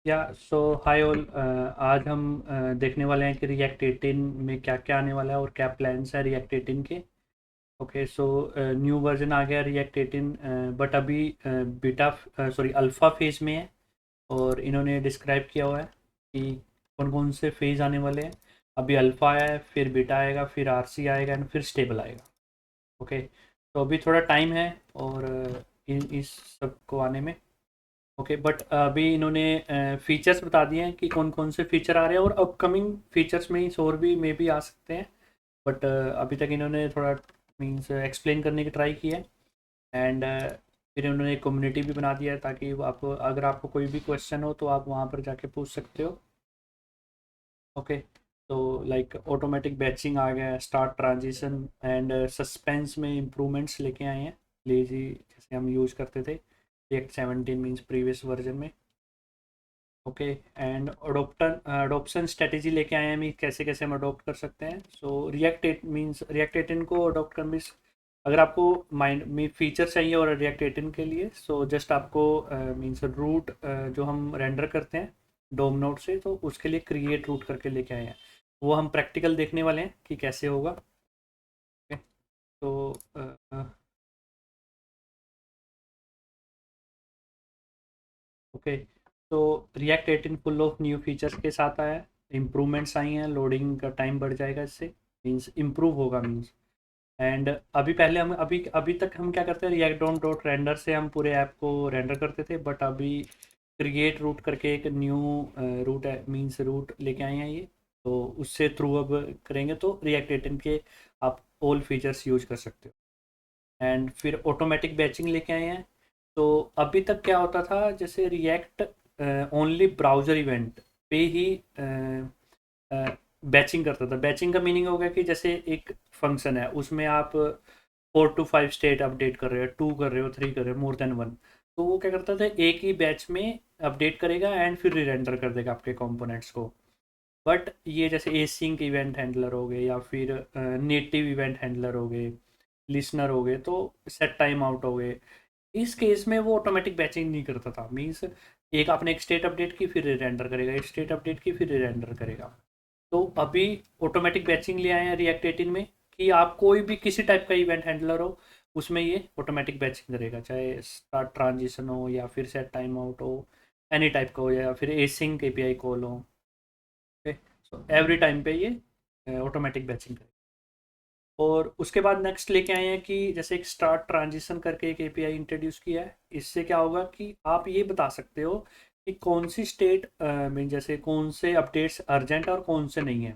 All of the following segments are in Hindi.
या सो हाय ऑल। आज हम देखने वाले हैं कि रिएक्ट 18 में क्या क्या आने वाला है और क्या प्लान्स है रिएक्ट 18 के। ओके, सो न्यू वर्जन आ गया रिएक्ट 18, बट अभी बीटा सॉरी अल्फ़ा फेज में है। और इन्होंने डिस्क्राइब किया हुआ है कि कौन कौन से फेज आने वाले हैं। अभी अल्फ़ा आया है, फिर बीटा आएगा, फिर आरसी आएगा एंड फिर स्टेबल आएगा। ओके, तो अभी थोड़ा टाइम है और इस सब को आने में। ओके, बट अभी इन्होंने फीचर्स बता दिए हैं कि कौन कौन से फीचर आ रहे हैं और अपकमिंग फीचर्स में ही और भी मे भी आ सकते हैं। बट अभी तक इन्होंने थोड़ा मीन्स एक्सप्लेन करने की ट्राई की है। एंड फिर उन्होंने एक कम्युनिटी भी बना दिया है ताकि आप अगर आपको कोई भी क्वेश्चन हो तो आप वहाँ पर जाके पूछ सकते हो। ओके, तो लाइक ऑटोमेटिक बैचिंग आ गया है, स्टार्ट ट्रांजिशन एंड सस्पेंस में इम्प्रूवमेंट्स लेके आए हैं। लेजी जैसे हम यूज़ करते थे रिएक्ट 17 मीन्स प्रीवियस वर्जन में। ओके, एंड अडोप्शन स्ट्रेटेजी लेके आए हैं हम, कैसे कैसे हम अडोप्ट कर सकते हैं। सो रिएक्ट एट मीन्स रिएक्ट 18 को अडोप्ट कर मीन्स अगर आपको माइंड में फीचर चाहिए और रिएक्ट 18 के लिए, सो जस्ट आपको मीन्स रूट जो हम रेंडर करते हैं डोम नोड से, तो उसके लिए क्रिएट रूट करके लेके आए हैं। वो हम प्रैक्टिकल देखने वाले हैं कि कैसे होगा। ओके, तो ओके, तो react 18 full of new features के साथ आया है। इम्प्रूवमेंट्स आई हैं, लोडिंग का टाइम बढ़ जाएगा इससे, मीन्स इम्प्रूव होगा मीन्स। एंड अभी पहले हम अभी अभी तक हम क्या करते हैं, रिएक्ट डॉम डॉट रेंडर से हम पूरे ऐप को रेंडर करते थे, बट अभी क्रिएट रूट करके एक न्यू रूट है मीन्स रूट लेके आए हैं ये। तो उससे थ्रू अब करेंगे तो रिएक्ट 18 के आप ऑल फीचर्स यूज कर सकते हो। एंड फिर ऑटोमेटिक बैचिंग लेके आए हैं। तो अभी तक क्या होता था, जैसे रिएक्ट ओनली ब्राउज़र इवेंट पे ही बैचिंग करता था। बैचिंग का मीनिंग हो गया कि जैसे एक फंक्शन है, उसमें आप 4 to 5 स्टेट अपडेट कर रहे हो, 2 कर रहे हो, 3 कर रहे हो, मोर देन 1। तो वो क्या करता था, एक ही बैच में अपडेट करेगा एंड फिर रीरेंडर कर देगा आपके कंपोनेंट्स को। बट ये जैसे एसिंक इवेंट हैंडलर हो गए या फिर नेटिव इवेंट हैंडलर हो गए, लिसनर हो गए, तो सेट टाइम आउट हो गए, इस केस में वो ऑटोमेटिक बैचिंग नहीं करता था। मीन्स एक आपने एक स्टेट अपडेट की फिर रेंडर करेगा, एक स्टेट अपडेट की फिर रेंडर करेगा। तो अभी ऑटोमेटिक बैचिंग ले आए हैं रिएक्ट 18 में कि आप कोई भी किसी टाइप का इवेंट हैंडलर हो, उसमें ये ऑटोमेटिक बैचिंग करेगा, चाहे स्टार्ट ट्रांजिशन हो या फिर सेट टाइम आउट हो, एनी टाइप का हो, या फिर एसिंक एपीआई कॉल हो। ओके, सो एवरी टाइम पे ये ऑटोमेटिक बैचिंग करेगा। और उसके बाद नेक्स्ट लेके आए हैं कि जैसे एक स्टार्ट ट्रांजिशन करके एक एपीआई इंट्रोड्यूस किया है। इससे क्या होगा कि आप ये बता सकते हो कि कौन सी स्टेट में जैसे कौन से अपडेट्स अर्जेंट है और कौन से नहीं है।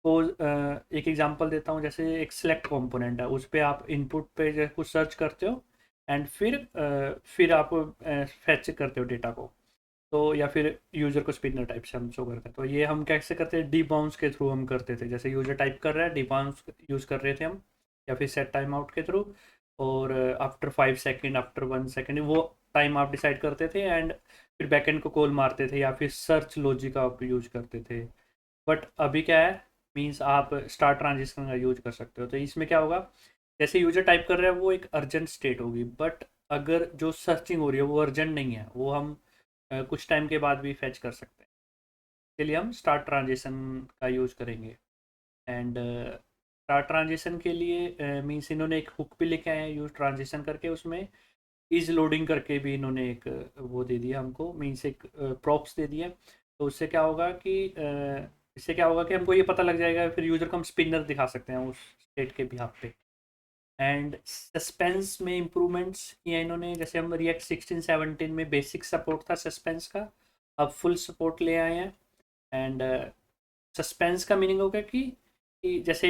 तो एक एग्जांपल देता हूँ, जैसे एक सिलेक्ट कंपोनेंट है, उस पर आप इनपुट पे जो कुछ सर्च करते हो एंड फिर आप फैच करते हो डेटा को। तो या फिर यूज़र को स्पिनर टाइप से हम शो करते हैं, तो ये हम कैसे करते हैं, डी बाउंस के थ्रू हम करते थे। जैसे यूज़र टाइप कर रहा है, डी बाउंस यूज़ कर रहे थे हम, या फिर सेट टाइम आउट के थ्रू। और आफ्टर 5 सेकेंड, आफ्टर 1 सेकेंड, वो टाइम आप डिसाइड करते थे एंड फिर बैकएंड को कॉल मारते थे या फिर सर्च लॉजिक आप यूज करते थे। बट अभी क्या है, मीन्स आप स्टार ट्रांजिशन का यूज कर सकते हो। तो इसमें क्या होगा, जैसे यूजर टाइप कर रहा है वो एक अर्जेंट स्टेट होगी, बट अगर जो सर्चिंग हो रही है वो अर्जेंट नहीं है, वो हम कुछ टाइम के बाद भी फैच कर सकते हैं। इसके लिए हम स्टार्ट ट्रांजिशन का यूज़ करेंगे। एंड स्टार्ट ट्रांजिशन के लिए मीन्स इन्होंने एक हुक भी लेके आए हैं यूज ट्रांजिशन करके, उसमें इज लोडिंग करके भी इन्होंने एक वो दे दिया हमको, मीन्स एक प्रॉप्स दे दिया। तो उससे क्या होगा कि इससे क्या होगा कि हमको ये पता लग जाएगा, फिर यूज़र को हम स्पिनर दिखा सकते हैं उस स्टेट के बिहाफ पे। एंड सस्पेंस में इम्प्रूवमेंट्स किया इन्होंने, जैसे हम रिएक्ट 16-17 में बेसिक सपोर्ट था सस्पेंस का, अब फुल सपोर्ट ले आए हैं। एंड सस्पेंस का मीनिंग होगा कि जैसे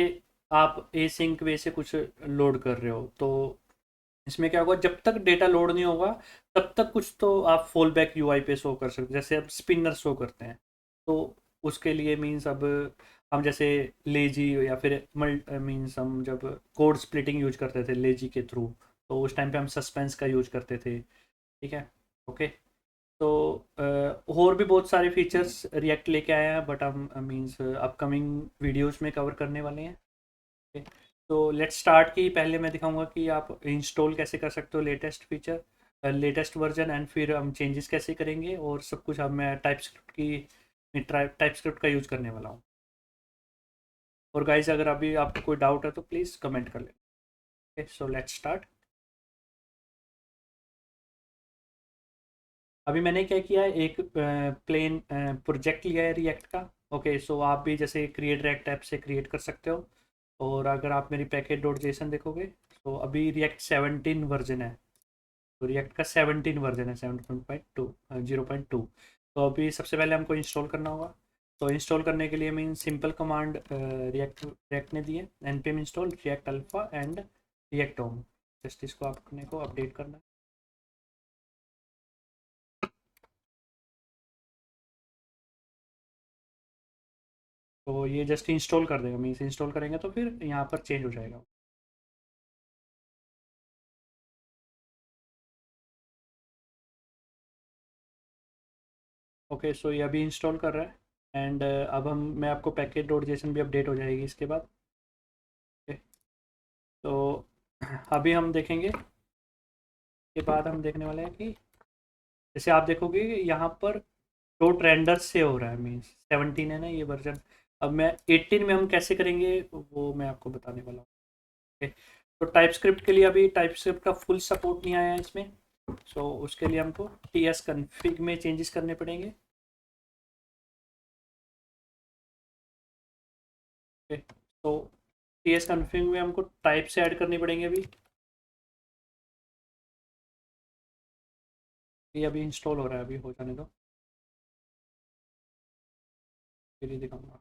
आप ए सिंक वे से कुछ लोड कर रहे हो, तो इसमें क्या होगा, जब तक डेटा लोड नहीं होगा तब तक कुछ तो आप फॉल बैक यूआई पे शो कर सकते हो, जैसे अब स्पिनर शो करते हैं। तो उसके लिए मीन्स अब हम जैसे लेजी या फिर मीन्स हम जब कोड स्प्लिटिंग यूज करते थे लेजी के थ्रू, तो उस टाइम पे हम सस्पेंस का यूज करते थे। ठीक है। ओके, तो और भी बहुत सारे फीचर्स रिएक्ट लेके आया है, बट हम मीन्स अपकमिंग वीडियोस में कवर करने वाले हैं। ओके, तो लेट्स स्टार्ट की पहले मैं दिखाऊंगा कि आप इंस्टॉल कैसे कर सकते हो latest feature. Latest version and फिर हम चेंजेस कैसे करेंगे और सब कुछ। अब मैं टाइप स्क्रिप्ट का यूज़ करने वाला हूँ। और गाइस अगर अभी आपको कोई डाउट है तो प्लीज़ कमेंट कर लें। So let's start. अभी मैंने क्या किया है, एक प्लेन प्रोजेक्ट लिया है रिएक्ट का। ओके, सो आप भी जैसे क्रिएट रिएक्ट ऐप से क्रिएट कर सकते हो। और अगर आप मेरी पैकेज डॉट जेसन देखोगे तो अभी रिएक्ट 17 वर्जन है। तो रिएक्ट का 17 वर्जन है, 7.2 0.2। तो अभी सबसे पहले हमको इंस्टॉल करना होगा। तो इंस्टॉल करने के लिए mean simple command react react ने दी है, npm install react alpha and react home. Just इसको आपने को अपडेट करना है। तो ये जस्ट इंस्टॉल कर देगा, मीन्स इंस्टॉल करेंगे तो फिर यहाँ पर चेंज हो जाएगा। ओके, सो ये अभी इंस्टॉल कर रहा है एंड अब हम मैं आपको पैकेज डॉट जेसन भी अपडेट हो जाएगी इसके बाद। ओके, तो अभी हम देखेंगे के बाद हम देखने वाले हैं कि जैसे आप देखोगे यहाँ पर डॉट रेंडर से हो रहा है, मीन्स 17 है ना ये वर्जन। अब मैं 18 में हम कैसे करेंगे वो मैं आपको बताने वाला हूँ। ओके, तो टाइप स्क्रिप्ट के लिए अभी टाइप स्क्रिप्ट का फुल सपोर्ट नहीं आया है इसमें। सो उसके लिए हमको टी एस कन्फिग में चेंजेस करने पड़ेंगे। ओके, तो टी एस कन्फिग में हमको टाइप से ऐड करनी पड़ेंगे अभी। ये अभी इंस्टॉल हो रहा है, अभी हो जाने दो फिर ही दिखाऊंगा।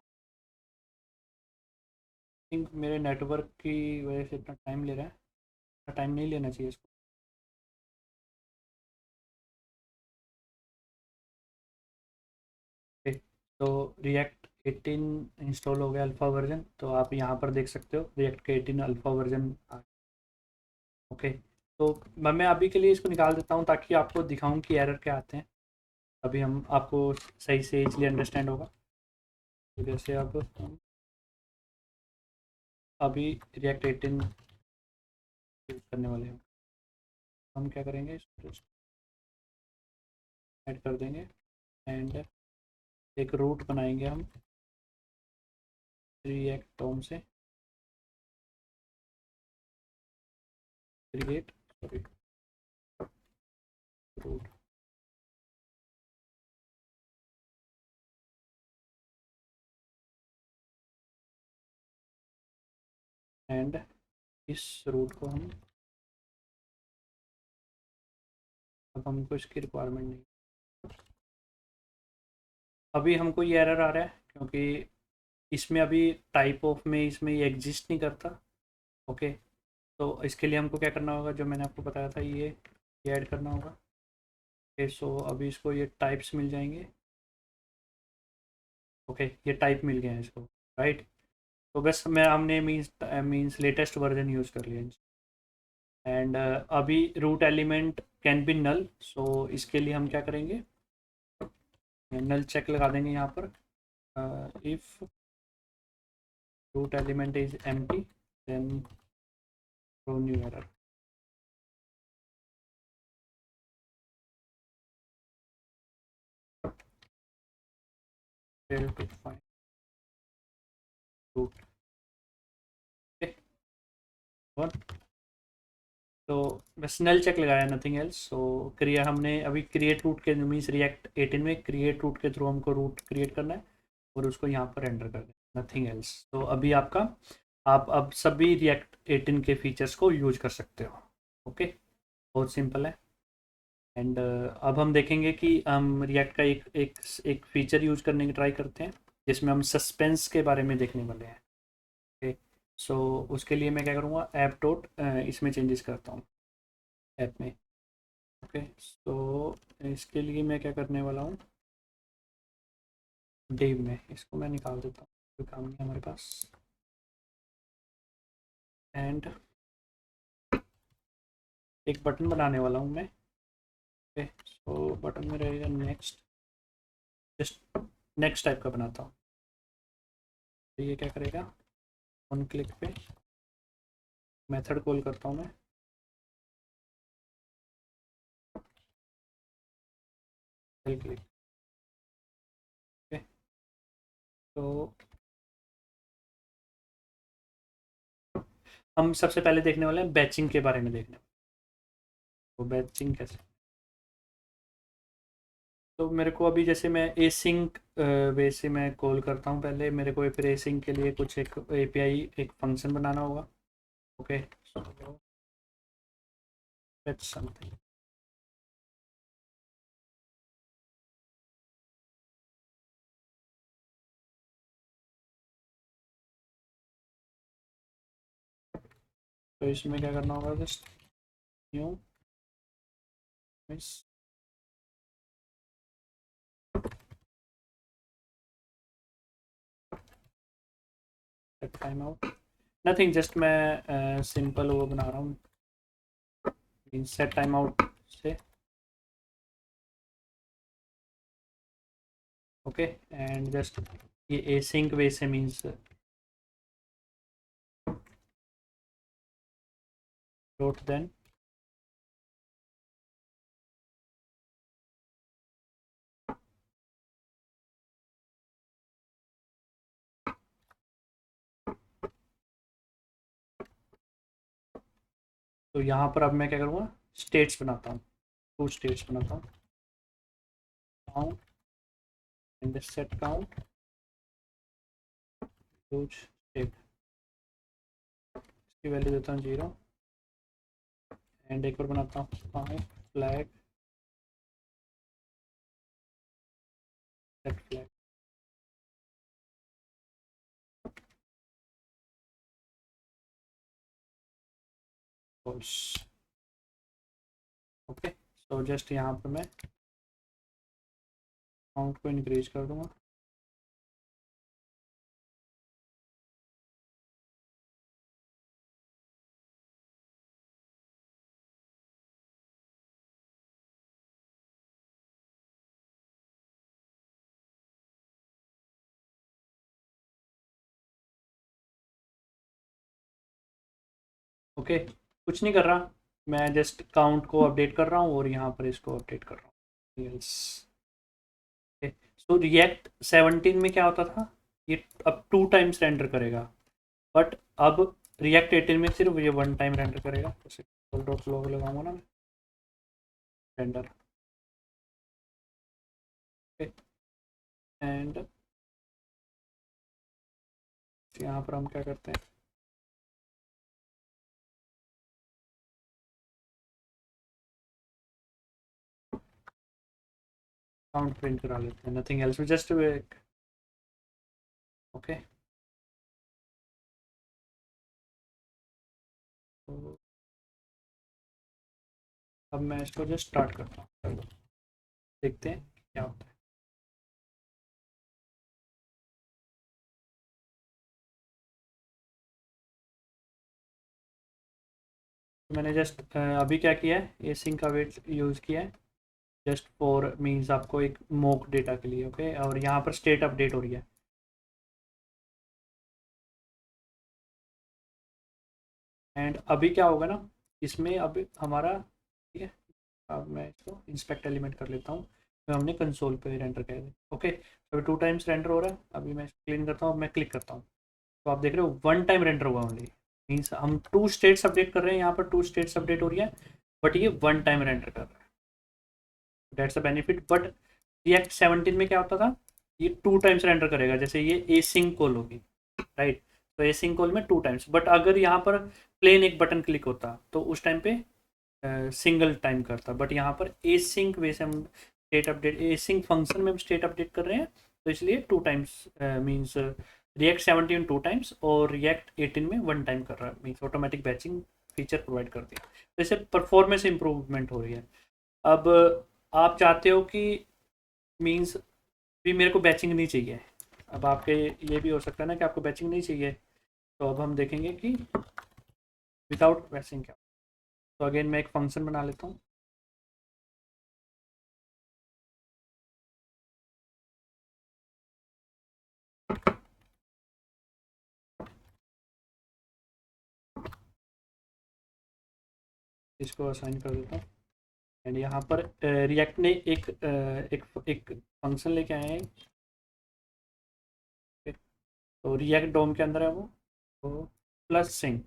थिंक मेरे नेटवर्क की वजह से इतना टाइम ले रहा है, इतना टाइम नहीं लेना चाहिए इसको। ओके, तो रिएक्ट 18 इंस्टॉल हो गया अल्फ़ा वर्जन। तो आप यहाँ पर देख सकते हो रिएक्ट के 18 अल्फ़ा वर्जन। ओके, तो मैं अभी के लिए इसको निकाल देता हूँ ताकि आपको दिखाऊँ कि एरर क्या आते हैं। अभी हम आपको सही से इसलिए अंडरस्टैंड होगा। तो जैसे अब हम अभी रिएक्ट 18 यूज़ करने वाले हैं। हम क्या करेंगे, इसको ऐड कर देंगे एंड एक रूट बनाएंगे हम रिएक्ट होम से। क्रिएट सॉरी रूट एंड इस रूट को हम अब हमको इसकी रिक्वायरमेंट नहीं। अभी हमको ये एरर आ रहा है क्योंकि इसमें अभी टाइप ऑफ में इसमें ये एग्जिस्ट नहीं करता। ओके, तो इसके लिए हमको क्या करना होगा, जो मैंने आपको बताया था ये ऐड करना होगा। ओके, सो अभी इसको ये टाइप्स मिल जाएंगे। ओके, ये टाइप मिल गए हैं इसको, राइट। तो बस मैं हमने मीन्स लेटेस्ट वर्जन यूज़ कर लिया एंड अभी root element can be null. So इसके लिए हम क्या करेंगे, नल चेक लगा देंगे यहाँ पर। If root element is empty then throw new error। fail to find root। okay, one. तो बस नल चेक लगाया, नथिंग एल्स। सो हमने अभी क्रिएट रूट के मीन्स रिएक्ट 18 में क्रिएट रूट के थ्रू हमको रूट क्रिएट करना है और उसको यहाँ पर एंटर कर देना, नथिंग एल्स। तो अभी आपका आप अब सभी रिएक्ट 18 के फीचर्स को यूज कर सकते हो। ओके, बहुत सिंपल है। एंड अब हम देखेंगे कि हम रिएक्ट का एक फीचर यूज करने की ट्राई करते हैं जिसमें हम सस्पेंस के बारे में देखने वाले हैं। ओके, सो उसके लिए मैं क्या करूँगा, ऐप डॉट इसमें चेंजेस करता हूँ ऐप में। ओके, सो इसके लिए मैं क्या करने वाला हूँ, डिव में इसको मैं निकाल देता हूँ, कोई काम नहीं है हमारे पास। एंड एक बटन बनाने वाला हूँ मैं। ओके, सो बटन में रहेगा नेक्स्ट, जस्ट नेक्स्ट टाइप का बनाता हूँ। तो ये क्या करेगा, ऑन क्लिक पे मेथड कॉल करता हूँ मैं। क्लिक। ओके, तो हम सबसे पहले देखने वाले हैं बैचिंग के बारे में देखने। तो बैचिंग कैसे, तो मेरे को अभी जैसे मैं एसिंक वे से मैं कॉल करता हूँ, पहले मेरे को फिर एसिंक के लिए कुछ एक एपीआई एक फंक्शन बनाना होगा। Okay, that's something. तो इसमें क्या करना होगा, just new miss set time out, nothing, just मैं सिंपल वो बना रहा हूँ सेट टाइम आउट से। ओके, एंड जस्ट ये एसिंक वे से मीन्स डॉट देन तो यहाँ पर अब मैं क्या करूँगा, स्टेट्स बनाता हूँ, 2 स्टेट्स बनाता हूँ, count and set count use state, इसकी वैल्यू देता हूँ 0 एंड एक और बनाता हूँ flag set flag false. Okay, so just यहाँ पर मैं काउंट को इंक्रीज कर दूँगा। ओके, कुछ नहीं कर रहा, मैं जस्ट काउंट को अपडेट कर रहा हूँ और यहाँ पर इसको अपडेट कर रहा हूँ। यस, सो रिएक्ट 17 में क्या होता था, ये अब 2 टाइम्स रेंडर करेगा, बट अब रिएक्ट 18 में सिर्फ ये 1 टाइम रेंडर करेगा। जैसे डॉट लॉग लगाऊंगा ना रेंडर, एंड यहाँ पर हम क्या करते हैं, काउंट प्रिंट करा लेते हैं, नथिंग एल्स, जस्ट ओके। तो अब मैं इसको जस्ट स्टार्ट करता हूँ, चलो देखते हैं क्या होता है। तो मैंने जस्ट अभी क्या किया है, ए सिंक का वेट यूज़ किया है जस्ट फॉर मीन्स आपको एक मोक डेटा के लिए। ओके, और यहाँ पर स्टेट अपडेट हो रही है, एंड अभी क्या होगा ना, इसमें अब हमारा, ठीक है, अब मैं इसको इंस्पेक्ट एलिमेंट कर लेता हूँ, तो हमने कंसोल पे रेंडर कर दिया। ओके, अभी 2 टाइम्स रेंडर हो रहा है, अभी मैं इसको क्लीन करता हूँ, मैं क्लिक करता हूँ, तो आप देख रहे हो 1 टाइम रेंडर हुआ ओनली, मीन्स हम 2 स्टेट्स अपडेट कर रहे हैं, यहाँ पर 2 स्टेट्स अपडेट हो रही है, बट ये 1 टाइम रेंडर कर रहा है, that's a benefit. But react 17 में क्या होता था, ये 2 टाइम्स रेंडर करेगा, जैसे ये ए सिंक कॉल होगी, राइट, तो ए सिंक कॉल में 2 टाइम्स, बट अगर यहाँ पर प्लेन एक बटन क्लिक होता तो उस टाइम पे सिंगल टाइम करता, बट यहाँ पर ए सिंक वैसे हम स्टेट अपडेट ए सिंक फंक्शन में हम स्टेट अपडेट कर रहे हैं, तो इसलिए 2 टाइम्स मीन्स रिएक्ट 17 2 टाइम्स और रिएक्ट 18 में 1 टाइम कर रहा है, means automatic batching feature provide कर दिया, तो इससे परफॉर्मेंस इंप्रूवमेंट हो रही है। अब आप चाहते हो कि मीन्स भी मेरे को बैचिंग नहीं चाहिए, अब आपके ये भी हो सकता है ना कि आपको बैचिंग नहीं चाहिए, तो अब हम देखेंगे कि विदाउट बैचिंग क्या। तो अगेन मैं एक फंक्शन बना लेता हूँ, इसको असाइन कर देता हूँ एंड यहाँ पर रिएक्ट ने एक फंक्शन लेके आए हैं। तो रिएक्ट डोम के अंदर है वो, तो प्लस सिंक।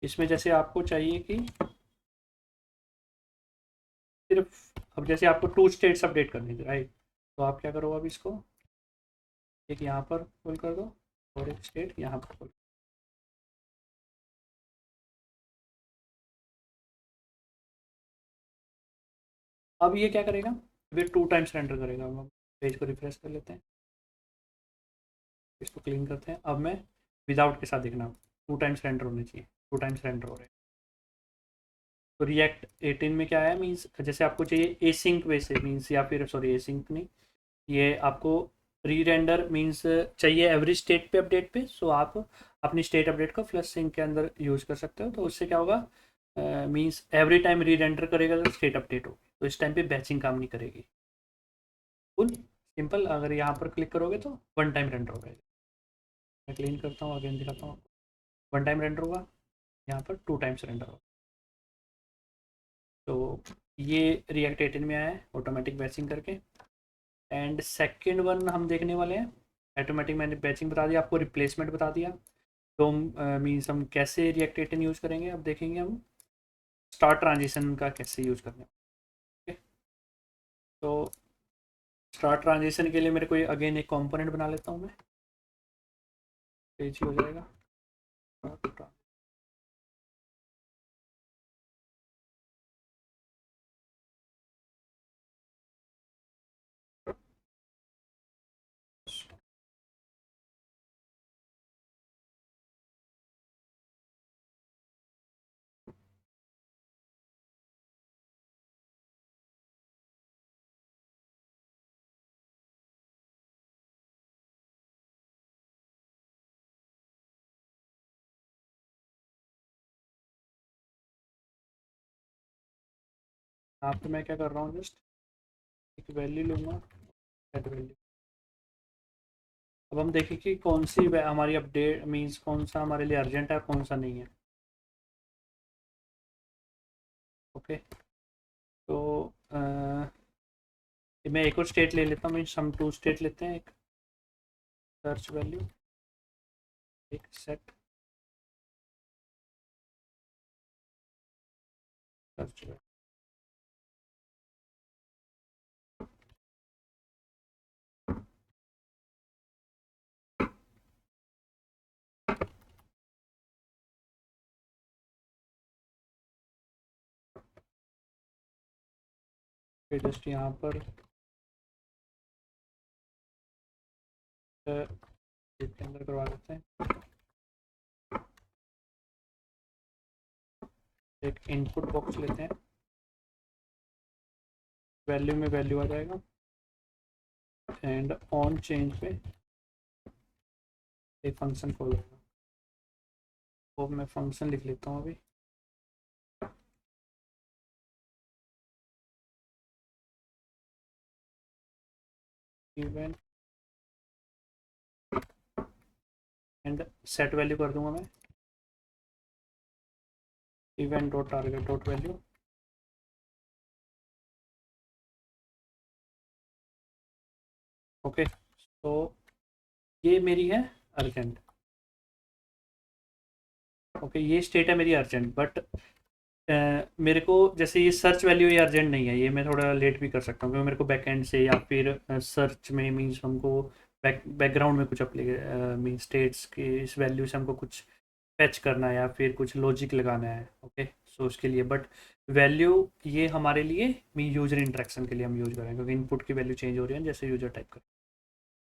इसमें जैसे आपको चाहिए कि सिर्फ, अब जैसे आपको 2 स्टेट्स अपडेट करनी थी, राइट? तो आप क्या करो, अब इसको एक यहाँ पर खोल कर दो और एक स्टेट यहाँ पर खोल। अब ये क्या करेगा, ये 2 टाइम्स रेंडर करेगा। अब हम पेज को रिफ्रेश कर लेते हैं, इसको क्लीन करते हैं। अब मैं विदाउट के साथ देखना, 2 टाइम्स रेंडर होने चाहिए, 2 टाइम्स रेंडर हो रहे हैं। तो रिएक्ट 18 में क्या है, मीन्स जैसे आपको चाहिए एसिंक वे से, मीन्स या फिर सॉरी एसिंक नहीं, ये आपको री रेंडर मीन्स चाहिए एवरी स्टेट पे अपडेट पे। सो आप अपनी स्टेट अपडेट को फ्लश सिंक के अंदर यूज़ कर सकते हो। तो उससे क्या होगा, मीन्स एवरी टाइम री रेंडर करेगा तो स्टेट अपडेट होगी, तो इस टाइम पे बैचिंग काम नहीं करेगी। फुल सिंपल, अगर यहाँ पर क्लिक करोगे तो 1 टाइम रेंडर होगा। मैं क्लीन करता हूँ, अगेन दिखाता हूँ। 1 टाइम रेंडर होगा, यहाँ पर 2 टाइम्स रेंडर होगा। तो ये रिएक्ट 18 में आया है ऑटोमेटिक बैचिंग करके। एंड सेकेंड वन हम देखने वाले हैं ऑटोमेटिक। मैंने बैचिंग बता दिया आपको, रिप्लेसमेंट बता दिया। तो मीन्स हम कैसे रिएक्ट 18 यूज़ करेंगे, अब देखेंगे हम स्टार्ट ट्रांजिशन का कैसे यूज़ करना है। ठीक है, तो स्टार्ट ट्रांजिशन के लिए मेरे को अगेन एक कंपोनेंट बना लेता हूँ मैं, पेज हो जाएगा। यहाँ पे मैं क्या कर रहा हूँ, जस्ट एक वैल्यू लूँगा, सेट वैल्यू। अब हम देखें कि कौन सी हमारी अपडेट मीन्स कौन सा हमारे लिए अर्जेंट है और कौन सा नहीं है। ओके, तो मैं एक और स्टेट ले लेता हूँ, मीन्स हम 2 स्टेट लेते हैं। एक सर्च वैल्यू, एक सेट सर्च वैल्यू। फिर जस्ट यहाँ पर इसके अंदर करवा देते हैं, एक इनपुट बॉक्स लेते हैं, वैल्यू में वैल्यू आ जाएगा। एंड ऑन चेंज पे एक फंक्शन खोल देगा। तो मैं फंक्शन लिख लेता हूँ अभी, इवेंट एंड सेट वैल्यू कर दूंगा मैं, event dot target dot value. Okay, तो ये मेरी है अर्जेंट। ओके, ये स्टेट है मेरी अर्जेंट, बट मेरे को जैसे ये सर्च वैल्यू ये अर्जेंट नहीं है, ये मैं थोड़ा लेट भी कर सकता हूँ, क्योंकि मेरे को बैकएंड से या फिर सर्च में मीन्स हमको बैकग्राउंड में कुछ अपने मीन स्टेट्स की इस वैल्यू से हमको कुछ फैच करना है या फिर कुछ लॉजिक लगाना है। ओके, सो उसके लिए, बट वैल्यू ये हमारे लिए मीन यूजर इंटरेक्शन के लिए हम यूज करें, क्योंकि इनपुट की वैल्यू चेंज हो रही है जैसे यूजर टाइप कर।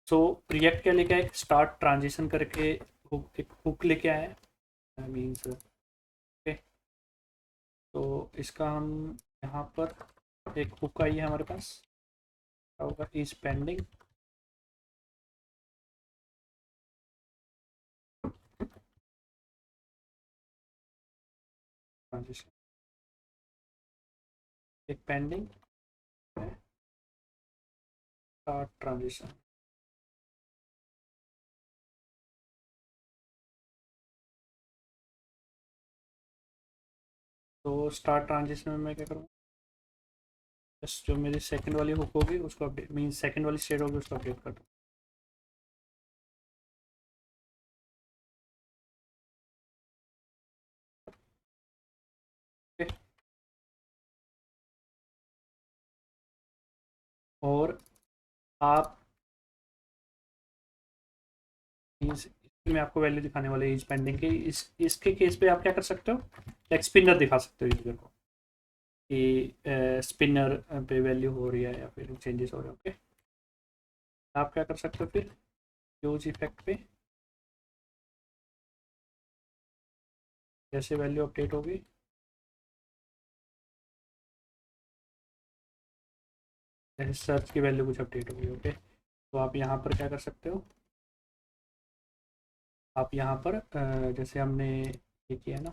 सो रिएक्ट क्या लेके आए, स्टार्ट ट्रांजिशन करके एक हुक लेके आए मीन्स। ओके, तो इसका हम यहाँ पर एक हुक आई है हमारे पास, क्या होगा, इज पेंडिंग। ट्रांजिशन एक पेंडिंग है, स्टार्ट ट्रांजिशन। तो स्टार्ट ट्रांजिशन में मैं क्या करूँगा, जस्ट जो मेरी सेकंड वाली हुक होगी उसको अपडेट, मीन सेकंड वाली स्टेट होगी उसको अपडेट कर दूँ। ओके, और आप मैं आपको वैल्यू दिखाने वाले इज पेंडिंग के, इसके केस पे आप क्या कर सकते हो, एक स्पिनर दिखा सकते हो यूजर को कि स्पिनर पे वैल्यू हो रही है या फिर चेंजेस हो रहे हैं। ओके, आप क्या कर सकते हो फिर यूज इफेक्ट पे, जैसे वैल्यू अपडेट होगी, जैसे सर्च की वैल्यू कुछ अपडेट होगी। ओके, तो आप यहाँ पर क्या कर सकते हो, आप यहाँ पर जैसे हमने ये किया ना,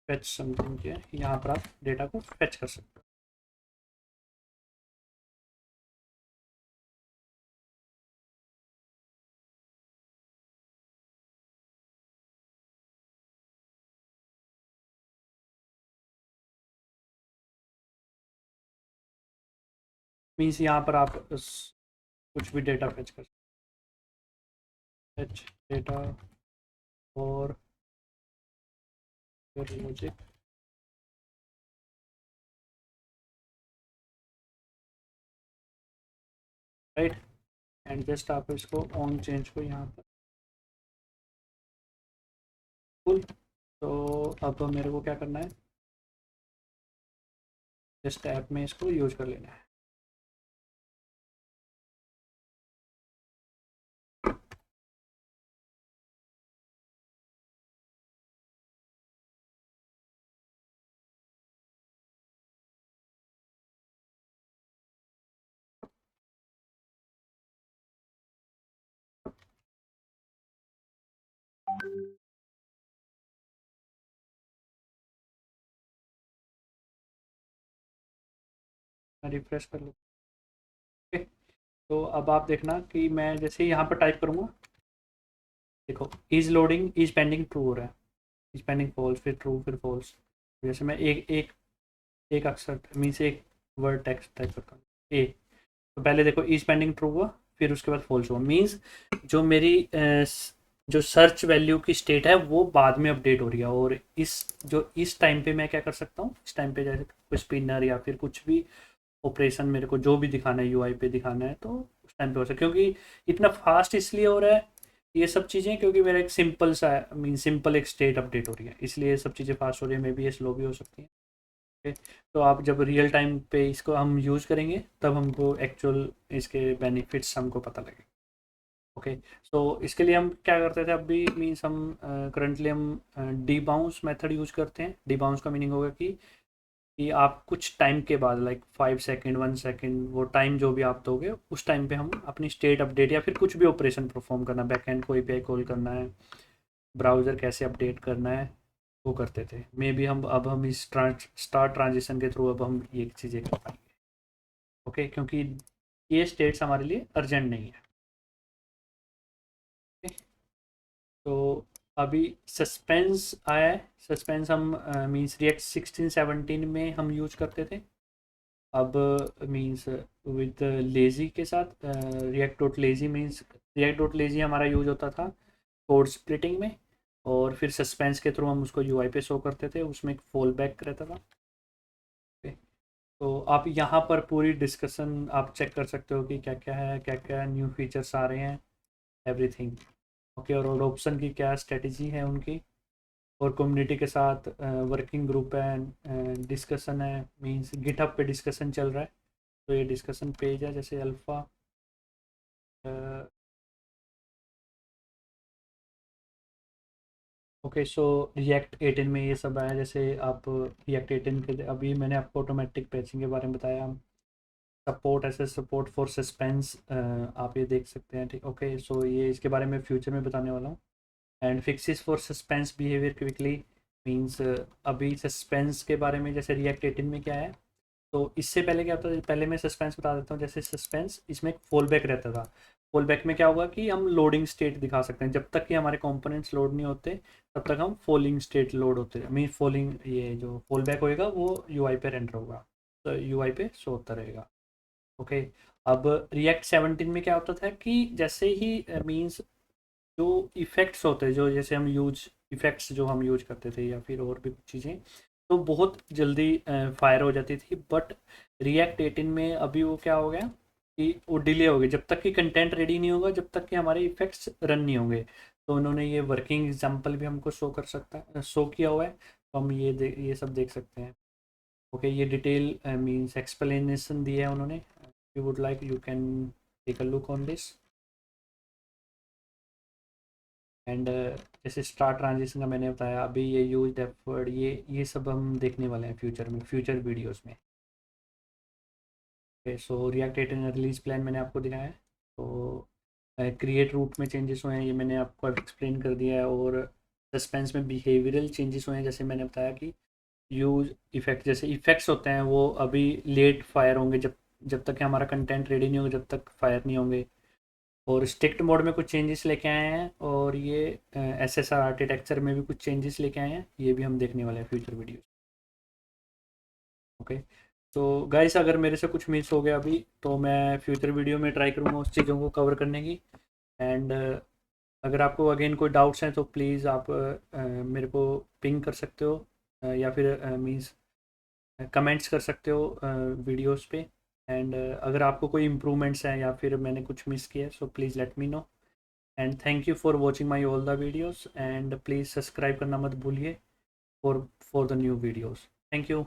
फेच समथिंग किया, यहाँ पर आप डेटा को फेच कर सकते हो। मीन्स यहाँ पर आप कुछ भी डेटा फेच कर सकते हो, फेच डेटा और फिर लॉजिक, राइट, एंड जस्ट आप इसको ऑन चेंज को यहाँ पर फुल। तो अब मेरे को क्या करना है, जस्ट ऐप में इसको यूज कर लेना है। मैं रिफ्रेश कर लूँ। ओके, तो अब आप देखना कि मैं जैसे यहाँ पर टाइप करूँगा, देखो is loading, is pending true हो रहा है, इज पेंडिंग फॉल्स, फिर ट्रू, फिर फॉल्स। जैसे मैं एक एक एक अक्षर मीन्स एक वर्ड टेक्स्ट टाइप करता हूँ ए, तो पहले देखो इज पेंडिंग ट्रू हुआ, फिर उसके बाद फॉल्स हुआ, मीन्स जो मेरी जो सर्च वैल्यू की स्टेट है वो बाद में अपडेट हो रही है। और इस टाइम पे मैं क्या कर सकता हूँ, इस टाइम पे जैसे कोई स्पिनर या फिर कुछ भी ऑपरेशन मेरे को जो भी दिखाना है यूआई पे दिखाना है, तो उस टाइम पे हो सकता है। क्योंकि इतना फास्ट इसलिए हो रहा है ये सब चीज़ें, क्योंकि मेरा एक सिंपल सा मीन सिंपल एक स्टेट अपडेट हो रही है, इसलिए ये सब चीज़ें फास्ट हो रही है। मे बी ये स्लो भी हो सकती है। ओके, तो आप जब रियल टाइम पे इसको हम यूज़ करेंगे तब हमको एक्चुअल इसके बेनिफिट्स हमको पता लगेगा। ओके, सो इसके लिए हम क्या करते थे अभी, मीन्स हम करंटली हम डी बाउंस मेथड यूज़ करते हैं। डी बाउंस का मीनिंग होगा कि आप कुछ टाइम के बाद लाइक 5 सेकेंड 1 सेकेंड, वो टाइम जो भी आप दोगे उस टाइम पे हम अपनी स्टेट अपडेट या फिर कुछ भी ऑपरेशन परफॉर्म करना, बैकएंड को एपीआई कॉल करना है, ब्राउज़र कैसे अपडेट करना है, वो करते थे। मे बी अब हम इस स्टार ट्रांजिशन के थ्रू अब हम ये चीज़ें कर पाएंगे। ओके, क्योंकि ये स्टेट्स हमारे लिए अर्जेंट नहीं है। ओके, तो अभी सस्पेंस आया है। सस्पेंस हम मीन्स रिएक्ट 16-17 में हम यूज करते थे। अब मीन्स विद लेजी के साथ react dot lazy, means react dot lazy हमारा यूज होता था कोड स्प्लिटिंग में, और फिर सस्पेंस के थ्रू हम उसको यूआई पे शो करते थे, उसमें एक फॉल बैक रहता था। ओके, तो आप यहाँ पर पूरी डिस्कशन आप चेक कर सकते हो कि क्या क्या है, क्या क्या न्यू फीचर्स आ रहे हैं, एवरीथिंग। ओके, और ऑप्शन की क्या स्ट्रेटजी है उनकी, और कम्युनिटी के साथ वर्किंग ग्रुप है, डिस्कशन है, मीन्स गिटहब पे डिस्कशन चल रहा है। तो ये डिस्कशन पेज है जैसे अल्फ़ा। ओके, सो रिएक्ट 18 में ये सब आया। जैसे आप रिएक्ट 18 के अभी मैंने आपको ऑटोमेटिक पैचिंग के बारे में बताया, सपोर्ट ऐसे सपोर्ट फॉर सस्पेंस आप ये देख सकते हैं। ठीक, ओके, सो ये इसके बारे में फ्यूचर में बताने वाला हूँ। And fixes for suspense behaviour quickly, means अभी सस्पेंस के बारे में जैसे रिएक्ट 18 में क्या है, तो इससे पहले क्या होता है, पहले मैं सस्पेंस बता देता हूँ। जैसे सस्पेंस इसमें एक फॉल बैक रहता था, फॉल बैक में क्या होगा कि हम लोडिंग स्टेट दिखा सकते हैं, जब तक कि हमारे कंपोनेंट्स लोड नहीं होते तब तक हम फॉलिंग स्टेट लोड होते हैं, मीन फॉलिंग, ये जो फॉल बैक होएगा वो यूआई पे रेंडर होगा, तो यूआई पे शो होता रहेगा। ओके। अब रिएक्ट 17 में क्या होता था कि जैसे ही मीन्स जो इफ़ेक्ट्स होते हैं, जो जैसे हम यूज इफ़ेक्ट्स जो हम यूज करते थे या फिर और भी कुछ चीज़ें, तो बहुत जल्दी फायर हो जाती थी। बट रिएक्ट 18 में अभी वो क्या हो गया कि वो डिले हो गई, जब तक कि कंटेंट रेडी नहीं होगा, जब तक कि हमारे इफ़ेक्ट्स रन नहीं होंगे। तो उन्होंने ये वर्किंग एग्जांपल भी हमको शो कर सकता है, शो किया हुआ है, तो हम ये सब देख सकते हैं। ओके, ये डिटेल मीन्स एक्सप्लेनेशन दी है उन्होंने। You would like, you can take a look on this. And जैसे स्टार ट्रांजिशन का मैंने बताया, अभी ये यूज एफर्ट, ये सब हम देखने वाले हैं फ्यूचर में, फ्यूचर वीडियोस में। सो रिएक्ट 18 रिलीज प्लान मैंने आपको दिखाया है। तो क्रिएट रूट में चेंजेस हुए हैं, ये मैंने आपको एक्सप्लेन कर दिया है। और सस्पेंस में बिहेवियरल चेंजेस हुए हैं, जैसे मैंने बताया कि यूज इफेक्ट, जैसे इफेक्ट्स होते हैं वो अभी लेट फायर होंगे, जब जब तक कि हमारा कंटेंट रेडी नहीं होगा, जब तक फायर नहीं होंगे। और स्ट्रिक्ट मोड में कुछ चेंजेस लेके आए हैं, और ये एस एस आर आर्किटेक्चर में भी कुछ चेंजेस लेके आए हैं, ये भी हम देखने वाले हैं फ्यूचर वीडियो। ओके। तो गाइस, अगर मेरे से कुछ मिस हो गया अभी, तो मैं फ्यूचर वीडियो में ट्राई करूँगा उस चीज़ों को कवर करने की। एंड अगर आपको अगेन कोई डाउट्स हैं तो प्लीज़ आप मेरे को पिंग कर सकते हो, या फिर मीन्स कमेंट्स कर सकते हो वीडियोस पे। एंड अगर आपको कोई इम्प्रूवमेंट्स हैं या फिर मैंने कुछ मिस किया है, so please let me know. And thank you for watching my all the videos, and please subscribe करना मत भूलिए for the new videos. Thank you.